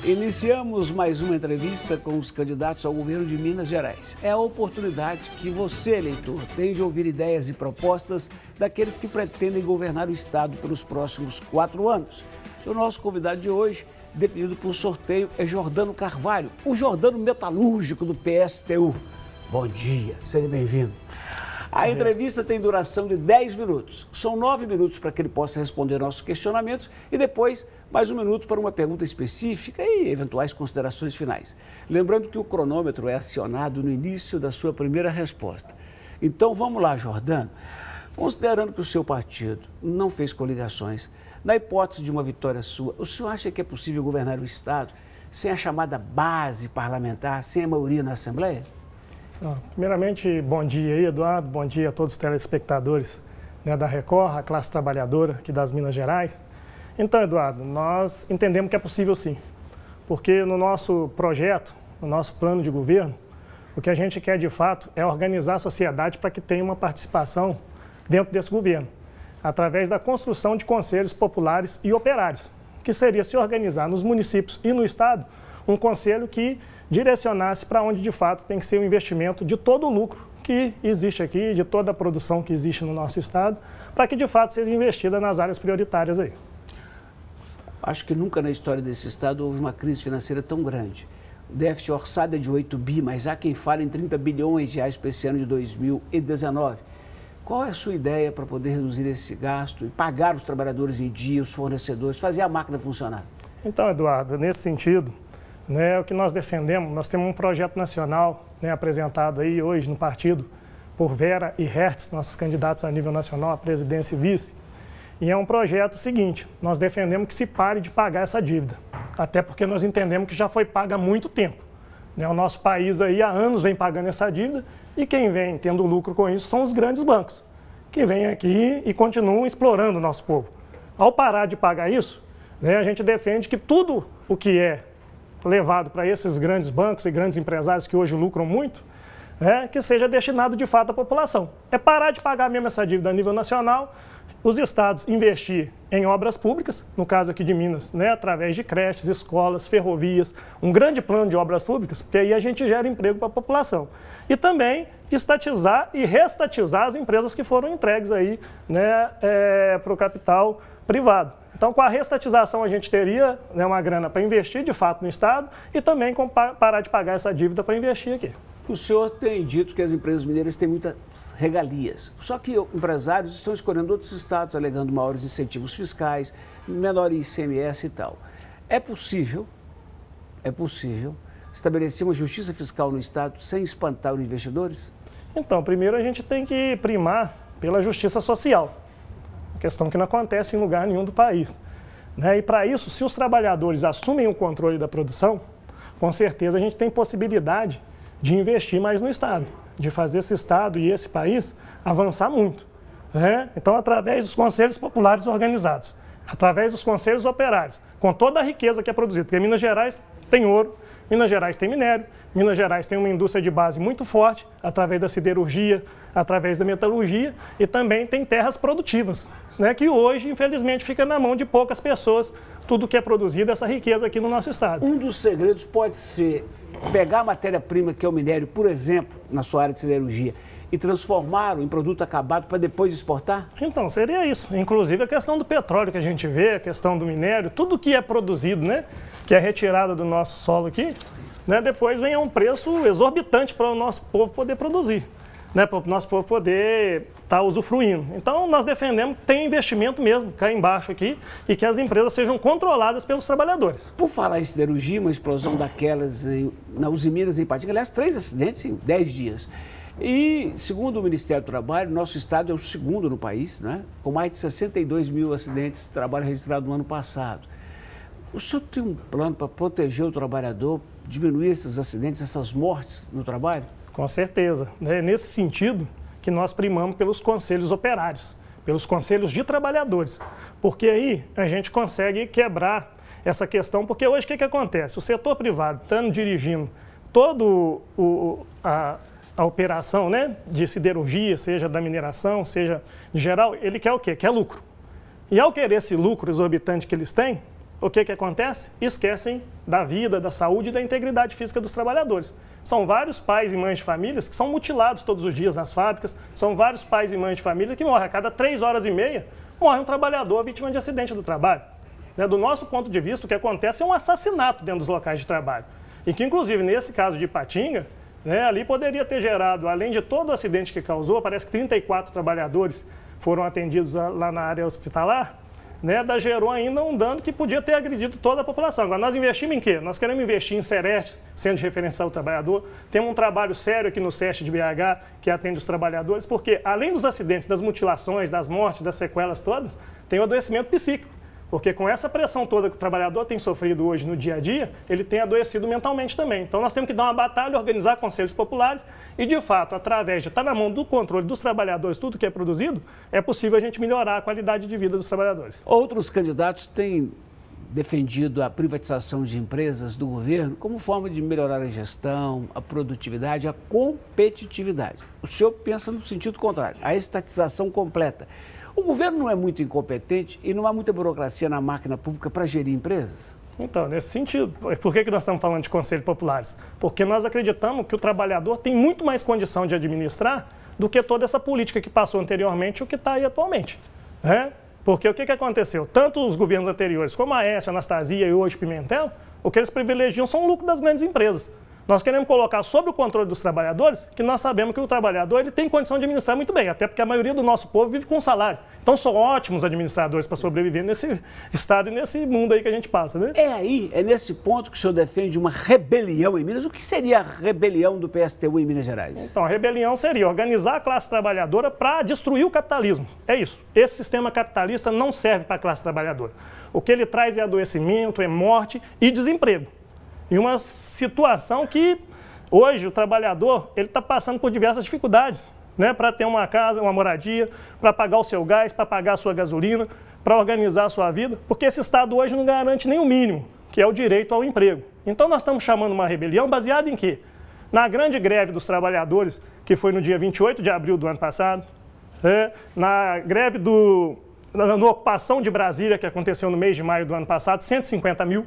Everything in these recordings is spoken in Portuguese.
Iniciamos mais uma entrevista com os candidatos ao governo de Minas Gerais. É a oportunidade que você, eleitor, tem de ouvir ideias e propostas daqueles que pretendem governar o Estado pelos próximos 4 anos. O nosso convidado de hoje, definido por sorteio, é Jordano Carvalho, o Jordano metalúrgico do PSTU. Bom dia, seja bem-vindo. A entrevista tem duração de 10 minutos. São 9 minutos para que ele possa responder nossos questionamentos e depois mais 1 minuto para uma pergunta específica e eventuais considerações finais. Lembrando que o cronômetro é acionado no início da sua primeira resposta. Então vamos lá, Jordano. Considerando que o seu partido não fez coligações, na hipótese de uma vitória sua, o senhor acha que é possível governar o Estado sem a chamada base parlamentar, sem a maioria na Assembleia? Primeiramente, bom dia aí, Eduardo, bom dia a todos os telespectadores, né, da Record, a classe trabalhadora aqui das Minas Gerais. Então, Eduardo, nós entendemos que é possível sim, porque no nosso projeto, no nosso plano de governo, o que a gente quer de fato é organizar a sociedade para que tenha uma participação dentro desse governo, através da construção de conselhos populares e operários, que seria se organizar nos municípios e no Estado um conselho que direcionasse para onde de fato tem que ser o investimento de todo o lucro que existe aqui, de toda a produção que existe no nosso Estado, para que de fato seja investida nas áreas prioritárias aí. Acho que nunca na história desse Estado houve uma crise financeira tão grande. O déficit orçado é de 8 bi, mas há quem fale em 30 bilhões de reais para esse ano de 2019. Qual é a sua ideia para poder reduzir esse gasto e pagar os trabalhadores em dia, os fornecedores, fazer a máquina funcionar? Então, Eduardo, nesse sentido, né, o que nós defendemos, nós temos um projeto nacional, né, apresentado aí hoje no partido por Vera e Hertz, nossos candidatos a nível nacional, a presidência e vice. E é um projeto seguinte, nós defendemos que se pare de pagar essa dívida, até porque nós entendemos que já foi paga há muito tempo. Né, o nosso país aí há anos vem pagando essa dívida e quem vem tendo lucro com isso são os grandes bancos, que vêm aqui e continuam explorando o nosso povo. Ao parar de pagar isso, né, a gente defende que tudo o que é levado para esses grandes bancos e grandes empresários que hoje lucram muito, né, que seja destinado de fato à população. É parar de pagar mesmo essa dívida a nível nacional, os estados investir em obras públicas, no caso aqui de Minas, né, através de creches, escolas, ferrovias, um grande plano de obras públicas, porque aí a gente gera emprego para a população. E também estatizar e reestatizar as empresas que foram entregues aí, né, para o capital privado. Então, com a reestatização, a gente teria, né, uma grana para investir, de fato, no Estado e também parar de pagar essa dívida para investir aqui. O senhor tem dito que as empresas mineiras têm muitas regalias, só que empresários estão escolhendo outros estados, alegando maiores incentivos fiscais, menor ICMS e tal. É possível estabelecer uma justiça fiscal no Estado sem espantar os investidores? Então, primeiro a gente tem que primar pela justiça social. Questão que não acontece em lugar nenhum do país. Né? E para isso, se os trabalhadores assumem o controle da produção, com certeza a gente tem possibilidade de investir mais no Estado, de fazer esse Estado e esse país avançar muito. Né? Então, através dos conselhos populares organizados, através dos conselhos operários, com toda a riqueza que é produzida, porque Minas Gerais tem ouro, Minas Gerais tem minério, Minas Gerais tem uma indústria de base muito forte, através da siderurgia, através da metalurgia, e também tem terras produtivas, né, que hoje, infelizmente, fica na mão de poucas pessoas, tudo que é produzido, essa riqueza aqui no nosso estado. Um dos segredos pode ser pegar a matéria-prima, que é o minério, por exemplo, na sua área de siderurgia, e transformá-lo em produto acabado para depois exportar? Então, seria isso. Inclusive a questão do petróleo que a gente vê, a questão do minério, tudo que é produzido, né, que é retirado do nosso solo aqui, né, depois vem a um preço exorbitante para o nosso povo poder produzir, né, para o nosso povo poder estar usufruindo. Então, nós defendemos que tem investimento mesmo, cá embaixo aqui, e que as empresas sejam controladas pelos trabalhadores. Por falar em siderurgia, uma explosão daquelas na Uzi Minas em Patinga, aliás, 3 acidentes em 10 dias. E, segundo o Ministério do Trabalho, nosso estado é o segundo no país, né? Com mais de 62 mil acidentes de trabalho registrados no ano passado. O senhor tem um plano para proteger o trabalhador, diminuir esses acidentes, essas mortes no trabalho? Com certeza. É nesse sentido que nós primamos pelos conselhos operários, pelos conselhos de trabalhadores, porque aí a gente consegue quebrar essa questão, porque hoje o que acontece? O setor privado estando dirigindo todo a operação, né, de siderurgia, seja da mineração, seja de geral, ele quer o quê? Quer lucro. E ao querer esse lucro exorbitante que eles têm, o que acontece? Esquecem da vida, da saúde e da integridade física dos trabalhadores. São vários pais e mães de famílias que são mutilados todos os dias nas fábricas, são vários pais e mães de família que morrem a cada 3 horas e meia, morre um trabalhador vítima de acidente do trabalho. Do nosso ponto de vista, o que acontece é um assassinato dentro dos locais de trabalho. E que, inclusive, nesse caso de Ipatinga, ali poderia ter gerado, além de todo o acidente que causou, parece que 34 trabalhadores foram atendidos lá na área hospitalar, gerou ainda um dano que podia ter agredido toda a população. Agora, nós investimos em quê? Nós queremos investir em CEREST, Centro de Referência ao Trabalhador. Temos um trabalho sério aqui no SEST de BH, que atende os trabalhadores, porque além dos acidentes, das mutilações, das mortes, das sequelas todas, tem o adoecimento psíquico. Porque com essa pressão toda que o trabalhador tem sofrido hoje no dia a dia, ele tem adoecido mentalmente também. Então nós temos que dar uma batalha, organizar conselhos populares e, de fato, através de estar na mão do controle dos trabalhadores, tudo que é produzido, é possível a gente melhorar a qualidade de vida dos trabalhadores. Outros candidatos têm defendido a privatização de empresas do governo como forma de melhorar a gestão, a produtividade, a competitividade. O senhor pensa no sentido contrário, a estatização completa. O governo não é muito incompetente e não há muita burocracia na máquina pública para gerir empresas? Então, nesse sentido, por que nós estamos falando de conselhos populares? Porque nós acreditamos que o trabalhador tem muito mais condição de administrar do que toda essa política que passou anteriormente e o que está aí atualmente. Porque o que aconteceu? Tanto os governos anteriores, como a Aécio, a Anastasia e hoje Pimentel, o que eles privilegiam são o lucro das grandes empresas. Nós queremos colocar sob o controle dos trabalhadores, que nós sabemos que o trabalhador ele tem condição de administrar muito bem, até porque a maioria do nosso povo vive com um salário. Então são ótimos administradores para sobreviver nesse estado e nesse mundo aí que a gente passa, né? É nesse ponto que o senhor defende uma rebelião em Minas. O que seria a rebelião do PSTU em Minas Gerais? Então, a rebelião seria organizar a classe trabalhadora para destruir o capitalismo. É isso. Esse sistema capitalista não serve para a classe trabalhadora. O que ele traz é adoecimento, é morte e desemprego. E uma situação que hoje o trabalhador ele está passando por diversas dificuldades, para ter uma casa, uma moradia, para pagar o seu gás, para pagar a sua gasolina, para organizar a sua vida, porque esse Estado hoje não garante nem o mínimo, que é o direito ao emprego. Então nós estamos chamando uma rebelião baseada em quê? Na grande greve dos trabalhadores, que foi no dia 28 de abril do ano passado, na greve na ocupação de Brasília, que aconteceu no mês de maio do ano passado, 150 mil,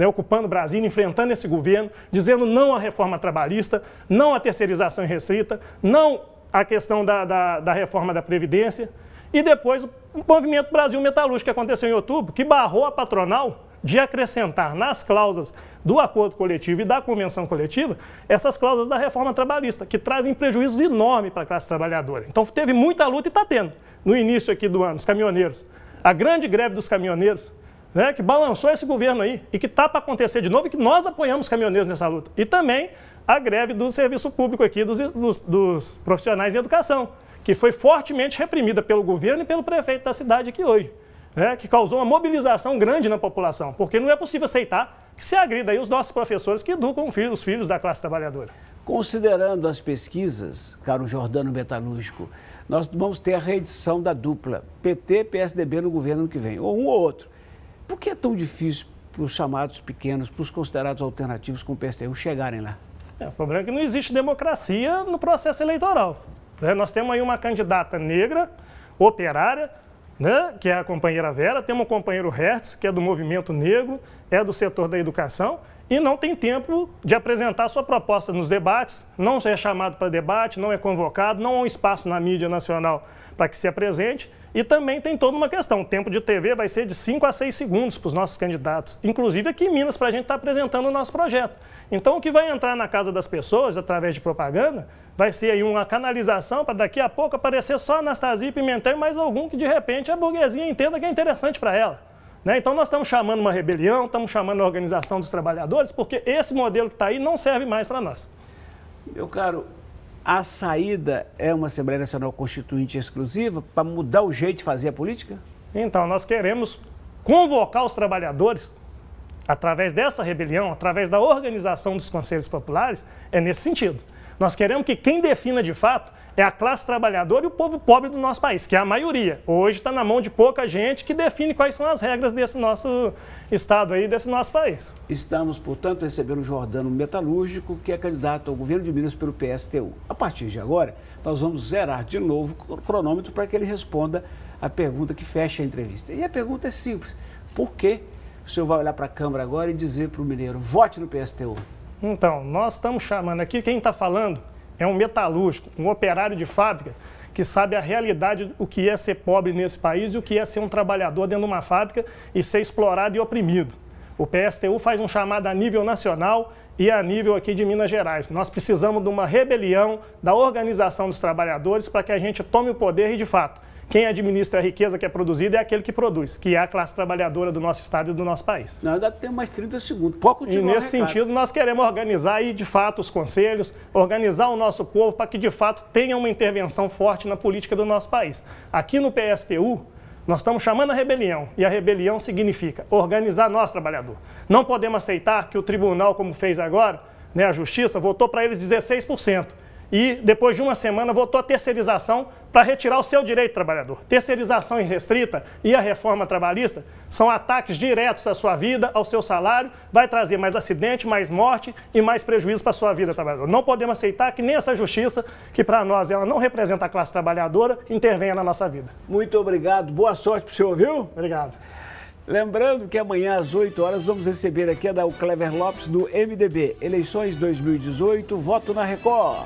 ocupando Brasília, enfrentando esse governo, dizendo não à reforma trabalhista, não à terceirização irrestrita, não à questão da reforma da Previdência. E depois o movimento Brasil Metalúrgico, que aconteceu em outubro, que barrou a patronal de acrescentar nas cláusulas do acordo coletivo e da convenção coletiva essas cláusulas da reforma trabalhista, que trazem prejuízos enormes para a classe trabalhadora. Então teve muita luta e está tendo. No início aqui do ano, os caminhoneiros, a grande greve dos caminhoneiros, que balançou esse governo aí e que está para acontecer de novo e que nós apoiamos os caminhoneiros nessa luta. E também a greve do serviço público aqui, dos profissionais em educação, que foi fortemente reprimida pelo governo e pelo prefeito da cidade aqui hoje, que causou uma mobilização grande na população, porque não é possível aceitar que se agrida aí os nossos professores que educam os filhos da classe trabalhadora. Considerando as pesquisas, caro Jordano Metalúrgico, nós vamos ter a reedição da dupla PT-PSDB no governo que vem, ou um ou outro. Por que é tão difícil para os chamados pequenos, para os considerados alternativos com o PSTU chegarem lá? O problema é que não existe democracia no processo eleitoral. Nós temos aí uma candidata negra, operária, que é a companheira Vera, temos um companheiro Hertz, que é do movimento negro, é do setor da educação, e não tem tempo de apresentar sua proposta nos debates, não é chamado para debate, não é convocado, não há um espaço na mídia nacional para que se apresente. E também tem toda uma questão, o tempo de TV vai ser de 5 a 6 segundos para os nossos candidatos, inclusive aqui em Minas, para a gente estar apresentando o nosso projeto. Então o que vai entrar na casa das pessoas, através de propaganda, vai ser aí uma canalização para daqui a pouco aparecer só Anastasia, Pimentel e mais algum que de repente a burguesia entenda que é interessante para ela. Então nós estamos chamando uma rebelião, estamos chamando a organização dos trabalhadores, porque esse modelo que está aí não serve mais para nós. Meu caro, a saída é uma Assembleia Nacional Constituinte exclusiva para mudar o jeito de fazer a política? Então, nós queremos convocar os trabalhadores, através dessa rebelião, através da organização dos conselhos populares, é nesse sentido. Nós queremos que quem defina de fato é a classe trabalhadora e o povo pobre do nosso país, que é a maioria. Hoje está na mão de pouca gente que define quais são as regras desse nosso estado aí, desse nosso país. Estamos, portanto, recebendo o Jordano Metalúrgico, que é candidato ao governo de Minas pelo PSTU. A partir de agora, nós vamos zerar de novo o cronômetro para que ele responda a pergunta que fecha a entrevista. E a pergunta é simples: por que o senhor vai olhar para a Câmara agora e dizer para o mineiro, vote no PSTU? Então, nós estamos chamando aqui, quem está falando é um metalúrgico, um operário de fábrica, que sabe a realidade, o que é ser pobre nesse país e o que é ser um trabalhador dentro de uma fábrica e ser explorado e oprimido. O PSTU faz um chamado a nível nacional e a nível aqui de Minas Gerais. Nós precisamos de uma rebelião da organização dos trabalhadores para que a gente tome o poder e, de fato, quem administra a riqueza que é produzida é aquele que produz, que é a classe trabalhadora do nosso estado e do nosso país. Não, ainda tem mais 30 segundos. Pode continuar. E nesse sentido, nós queremos organizar aí, de fato, os conselhos, organizar o nosso povo para que, de fato, tenha uma intervenção forte na política do nosso país. Aqui no PSTU, nós estamos chamando a rebelião, e a rebelião significa organizar nós, trabalhador. Não podemos aceitar que o tribunal, como fez agora, né, a justiça, votou para eles 16%. E, depois de uma semana, votou a terceirização para retirar o seu direito, trabalhador. Terceirização irrestrita e a reforma trabalhista são ataques diretos à sua vida, ao seu salário, vai trazer mais acidente, mais morte e mais prejuízo para a sua vida, trabalhador. Não podemos aceitar que nem essa justiça, que para nós ela não representa a classe trabalhadora, intervenha na nossa vida. Muito obrigado. Boa sorte para o senhor, viu? Obrigado. Lembrando que amanhã às 8 horas vamos receber aqui a Clever Lopes do MDB. Eleições 2018, voto na Record.